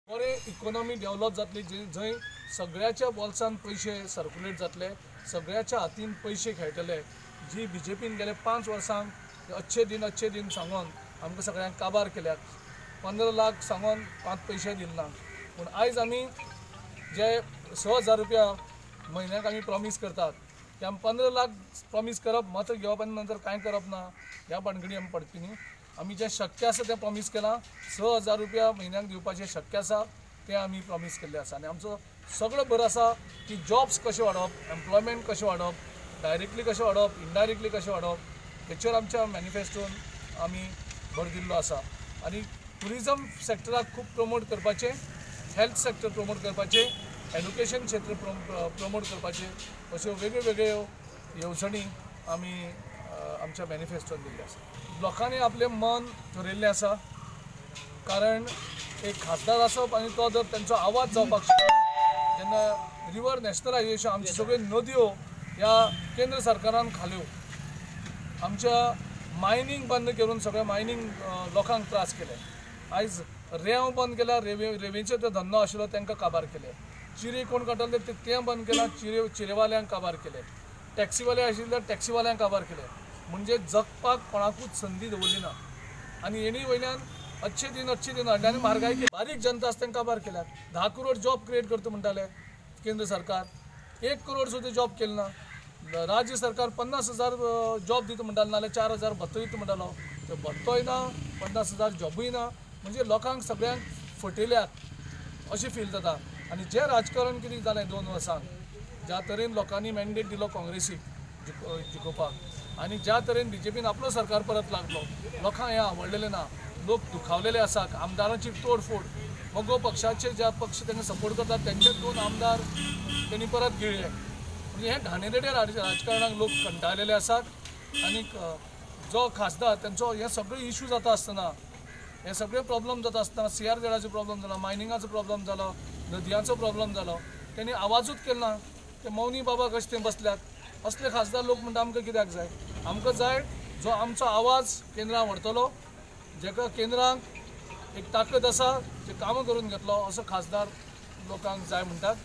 बरें economy develop जातली जंय सगळ्याच्या बोल्सान पैसे सर्क्युलेट जातले, सगळ्याच्या हातीन पैसे खेळटले। जी बीजेपीन गेले 5 वर्सांक अच्छे दिन सांगून आमकां सगळ्यांक काबार केल्यात। 15 लाख सांगून 5 पैसे दिले ना, पूण आयज आमी जे 6,000 रुपया म्हयन्याक आमी प्रॉमिस करतात ते आमी 15 लाख प्रॉमिस करप, मात्र घेवप आनी नंतर कांय करप ना, ह्या भानगडी आमी पडची न्ही। आमी जे शक्य आसा तें प्रॉमिस केलां। 6,000 रुपया म्हयन्याक दिवपाचें शक्य आसा तें आमी प्रॉमिस केल्लें आसा आनी आमचो सगळो भर आसा की जॉब्स कशे वाडप, एम्प्लॉयमेंट कशें वाडप, डायरेक्टली कशें वाडप, इनडायरेक्टली कशें वाडप, हेचेर आमच्या मॅनिफेस्टोन आमी भर दिल्लो आसा। आनी टुरिजम सेक्टराक खूब प्रमोट करपाचें, हेल्थ सेक्टर प्रमोट करपाचें, एड्युकेशन क्षेत्र प्रमोट करपाचें, अश्यो वेगळ्यो येवजणी आमी आमच्या मॅनिफेस्टोन दिल्ले आसा। लोकांनी आपलें मन थरयल्लें आसा, कारण एक खासदार आसप आनी तो जर तांचो आवाज जावपाक शकता। जेन्ना रिवर नॅशनलायजेशन आमच्यो सगळ्यो नद्यो ह्या केंद्र सरकारान खाल्यो, आमच्या मायनींग बंद करून सगळ्या मायनींग लोकांक त्रास केले। आयज रेंव बंद केल्या, रेंवेचो जो धंदो आशिल्लो तांकां काबार केले। चिरे कोण काडटाले तें बंद केलां, चिरेवाल्यांक काबार केले। टॅक्सीवाले आशिल्ले टॅक्सीवाल्यांक काबार केले। म्हणजे जगपाक कोणाकूच संदी दवरली ना। आनी येणी वयल्यान अच्छे दिन हाडले आनी म्हारगाय बारीक जनता आसा तांकां काबार केल्यात। 10 करोड जॉब क्रिएट करता म्हणटाले केंद्र सरकार, 1 करोड सुद्दां जॉब केले ना। राज्य सरकार 50,000 जॉब दिता म्हणटालो, नाल्यार 4,000 भत्तो दिता म्हणटालो, ते भत्तोय ना, 50,000 जॉबूय ना। म्हणजे लोकांक सगळ्यांक फटयल्यात अशें फील जाता। आनी जें राजकारण कितें जालें 2 वर्सांक, ज्या तरेन लोकांनी मॅन्डेट दिलो काँग्रेसीक जिखोवपाक, आनी ज्या तरेन बीजेपीन आपलो सरकार परत लागलो, लोकांक हें आवडलेलें ना। लोक दुखावलेले आसा, आमदारांची तोडफोड, मगो पक्षाचे ज्या पक्ष तांकां सपोर्ट करतात तेंचे 2 आमदार त्यांनी परत गिळ्ळे। म्हणजे हें घाणेरडें राजकारणाक लोक कंटाळलेले आसात। आनी जो खासदार तांचो हे सगळे इश्यू जाता आसतना, हे सगळे प्रॉब्लेम जाता आसतना, CRZाचो प्रॉब्लेम जालो, मायनिंगाचो प्रॉब्लेम जालो, नदयांचो प्रॉब्लेम जालो, त्यांनी आवाजूच केलो ना। ते मौनी बाबा कशे ते बसल्यात। असले खासदार लोक म्हणटा आमकां कित्याक जाय? आमकां जाय जो आमचो आवाज केंद्राक व्हरतलो, जेका केंद्राक एक ताकद आसा, जे कामां करून घेतलो, असो खासदार लोकांक जाय म्हणटात।